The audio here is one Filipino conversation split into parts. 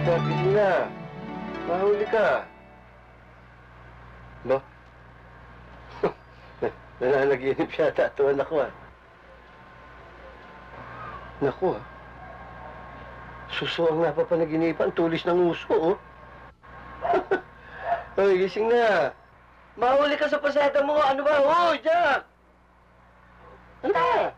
Gising na. Mahuli ka. Ba? Nananaginip yata ito, anak ko, ah. Naku, ah. Suso ang napapanaginipan, tulis ng uso, oh. Hoy, gising na. Mahuli ka sa pasada mo. Ano ba? Hoy, Jack! Anda!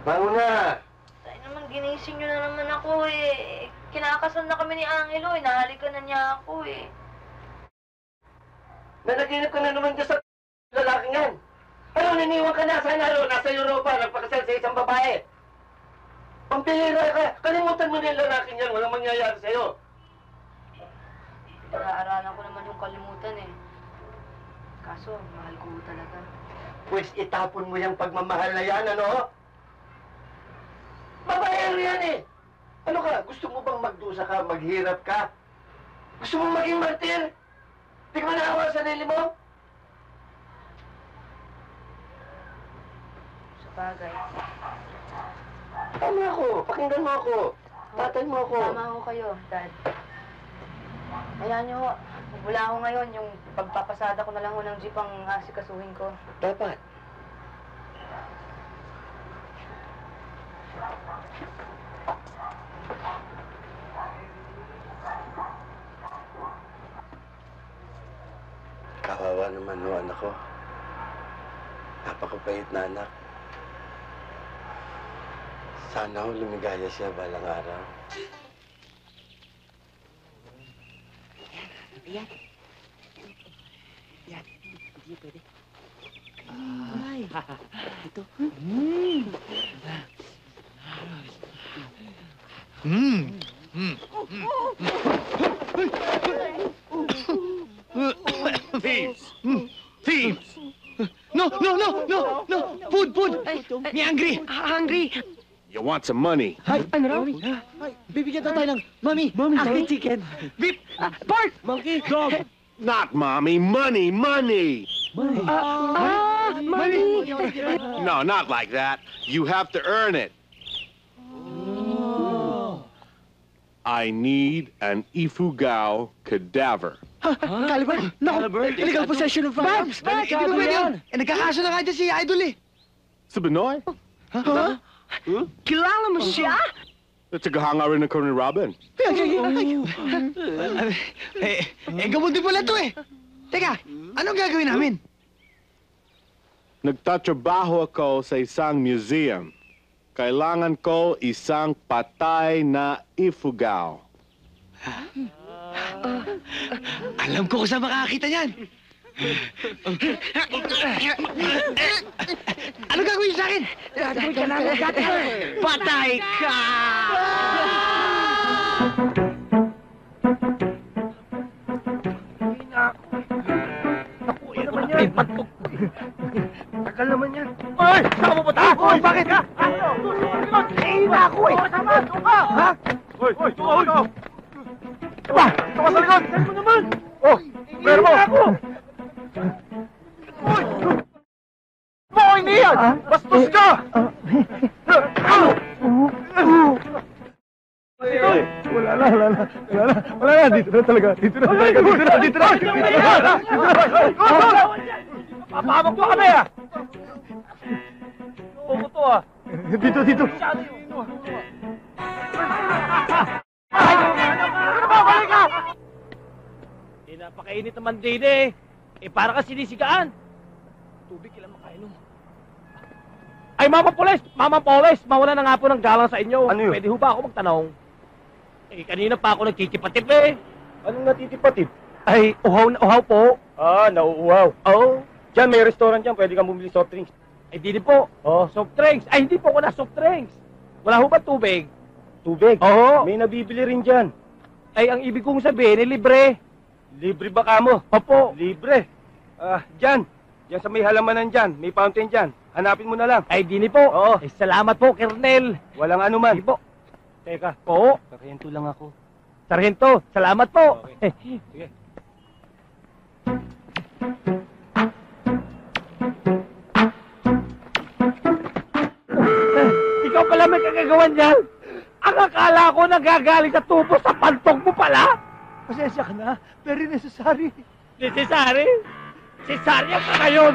Bangon na! Ay naman, ginising nyo na naman ako eh. Kinakasal na kami ni Angelo eh. Nahalikan na niya ako eh. Nanaginip ka na naman dyan sa lalaking yan. Ano, niniwan ka na? Sana nasa Europa, nagpakasal sa isang babae. Pampihira ka. Kalimutan mo na yung lalaking yan. Walang mangyayari sa'yo. Pinag-aaralan ko naman yung kalimutan eh. Kaso, mahal ko talaga. Pues itapon mo yung pagmamahal na yan, ano? Babaero yan eh. Ano ka? Gusto mo bang magdusa ka, maghirap ka? Gusto mo maging martir? Di ka manaawa sa sarili mo? Sa bagay. Tama ako. Pakinggan mo ako. Tatay mo ako. Tama ako kayo, Dad. Hayaan niyo, wala ako ngayon. Yung pagpapasada ko na lang ho ng jeep ang asikasuhin ko. Dapat. Kawawa naman no, anak ko. Napakapait na anak. Sana ho lumigaya siya balang araw. Yan. Yan. Hindi pwede. Ay. Ito. Thieves! Thieves! No! Food! Me hungry! You want some money? Ay, ano raw? Ay, bibigyan tayo ng Mami, aking chicken. Beep! Pork! Monkey! Dog! Not mommy, money! Money! No, not like that. You have to earn it. I need an Ifugao cadaver. Caliber? Naku, illegal possession of firearms. Babs, hindi ko pwede yan. Nagkakaso na nga dyan si Idol eh. Sa Binoy? Huh? Kilala mo siya? It's a gahanga rin ako ni Robin. Gamot din pala to eh. Teka, anong gagawin namin? Nagtatrabaho ako sa isang museum. Kailangan ko isang patay na Ifugao. Alam ko kung saan makakita niyan. Ano gagawin sa akin? Patay ka! Tagal naman yan. Ay! Saan mo ba ta? Oy, bakit ka? Hihina ako eh! Ha? Hoy! Diba? Ito ka sa likod! Saan mo naman? Oh! Pero mo! Hoy! Hoy, hindi yan! Bastos ka! Wala na. Dito na talaga. Dito na. Papahamak mo kami ah! Oo to ah! Dito. Ay! Ano ba? Balik ka! Napakainit naman din eh. Para ka sinisigaan. Tubig kailan makainom. Ay, Mama Poles, mawala na nga po ng galang sa inyo. Ano yun? Pwede ho ba ako magtanong? Kanina pa ako nagtitipatip eh. Anong natitipatip? Ay, uhaw po. Ah, nauuhaw. Oo. Diyan, may restaurant dyan. Pwede kang bumili soft drinks. Ay, di po. Soft drinks. Ay, hindi po ako na soft drinks. Wala ho ba tubig? Tubig? Oo. May nabibili rin dyan. Ay, ang ibig kong sabihin, libre. Libre ba ka mo? Opo. Libre. Dyan. Diyan sa may halamanan dyan. May fountain dyan. Hanapin mo na lang. Ay, di po. Oo. Ay, salamat po, Kernel. Walang anuman. Di po. Teka. Po. Sargento lang ako. Sargento, salamat po. Okay. Sige. Ikaw pala, may kagagawan yan. Ang akala ko nagagaling sa tubo sa pantog mo pala. Pasensya ka na, very necessary. Necessary? Cesaria ka ngayon.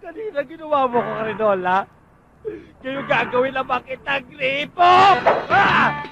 Kanina ginawa mo ko, Carinola. Ngayon gagawin naman kitang gripo! Ah!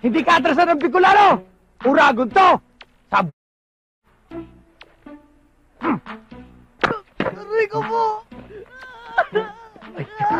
Hindi ka atrasan ng Bicolano! Uragon to! Sab... Aray ko po! Aray ko!